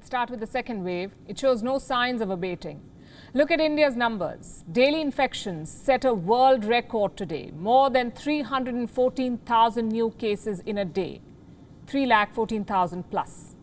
Start with the second wave. It shows no signs of abating. Look at India's numbers. Daily infections set a world record today. More than 314,000 new cases in a day. 314,000 plus.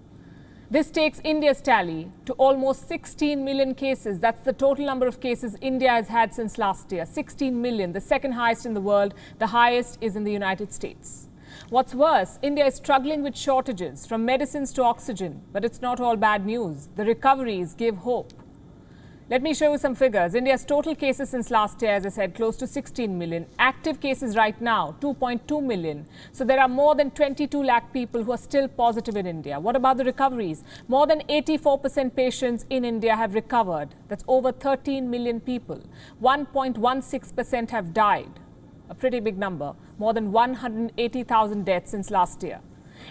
This takes India's tally to almost 16 million cases. That's the total number of cases India has had since last year. 16 million, the second highest in the world. The highest is in the United States. What's worse, India is struggling with shortages, from medicines to oxygen. But it's not all bad news. The recoveries give hope. Let me show you some figures. India's total cases since last year, as I said, close to 16 million. Active cases right now, 2.2 million. So there are more than 22 lakh people who are still positive in India. What about the recoveries? More than 84% patients in India have recovered. That's over 13 million people. 1.16% have died. A pretty big number. More than 180,000 deaths since last year.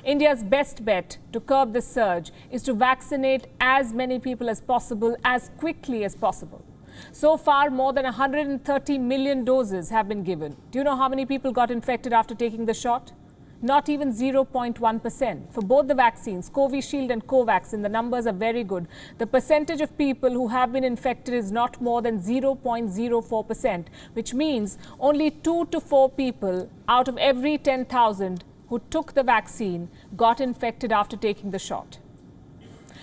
India's best bet to curb this surge is to vaccinate as many people as possible, as quickly as possible. So far, more than 130 million doses have been given. Do you know how many people got infected after taking the shot? Not even 0.1%. For both the vaccines, Covishield and Covaxin, the numbers are very good. The percentage of people who have been infected is not more than 0.04%, which means only 2 to 4 people out of every 10,000 who took the vaccine got infected after taking the shot.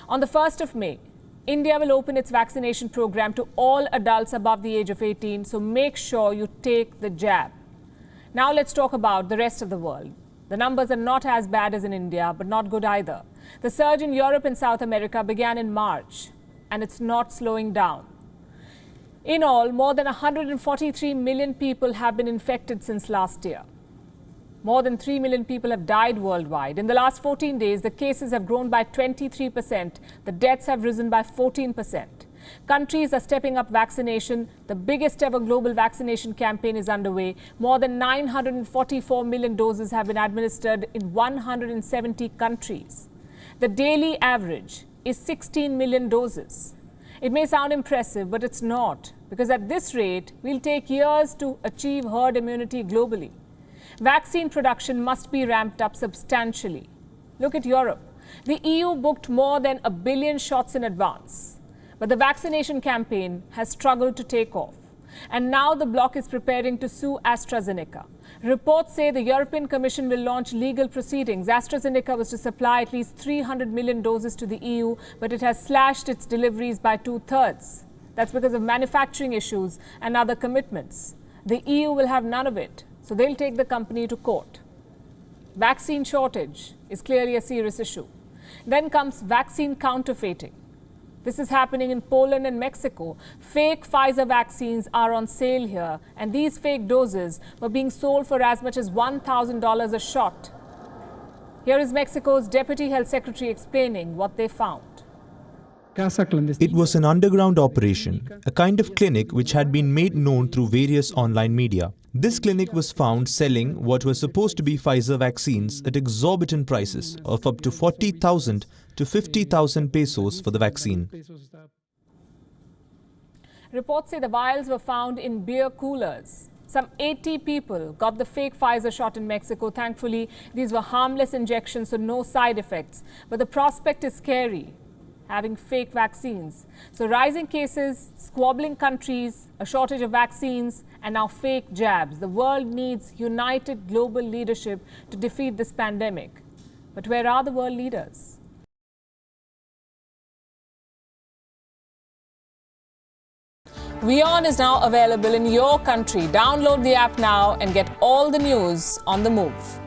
On the 1st of May, India will open its vaccination program to all adults above the age of 18, so make sure you take the jab. Now let's talk about the rest of the world. The numbers are not as bad as in India, but not good either. The surge in Europe and South America began in March, and it's not slowing down. In all, more than 143 million people have been infected since last year. More than 3 million people have died worldwide. In the last 14 days, the cases have grown by 23%. The deaths have risen by 14%. Countries are stepping up vaccination. The biggest ever global vaccination campaign is underway. More than 944 million doses have been administered in 170 countries. The daily average is 16 million doses. It may sound impressive, but it's not, because at this rate, we'll take years to achieve herd immunity globally. Vaccine production must be ramped up substantially. Look at Europe. The EU booked more than 1 billion shots in advance. But the vaccination campaign has struggled to take off. And now the bloc is preparing to sue AstraZeneca. Reports say the European Commission will launch legal proceedings. AstraZeneca was to supply at least 300 million doses to the EU, but it has slashed its deliveries by 2/3. That's because of manufacturing issues and other commitments. The EU will have none of it. So they'll take the company to court. Vaccine shortage is clearly a serious issue. Then comes vaccine counterfeiting. This is happening in Poland and Mexico. Fake Pfizer vaccines are on sale here, and these fake doses were being sold for as much as $1,000 a shot. Here is Mexico's Deputy Health Secretary explaining what they found. It was an underground operation, a kind of clinic which had been made known through various online media. This clinic was found selling what were supposed to be Pfizer vaccines at exorbitant prices of up to 40,000 to 50,000 pesos for the vaccine. Reports say the vials were found in beer coolers. Some 80 people got the fake Pfizer shot in Mexico. Thankfully, these were harmless injections, so no side effects. But the prospect is scary, having fake vaccines. So rising cases, squabbling countries, a shortage of vaccines, and now fake jabs. The world needs united global leadership to defeat this pandemic. But where are the world leaders? WION is now available in your country. Download the app now and get all the news on the move.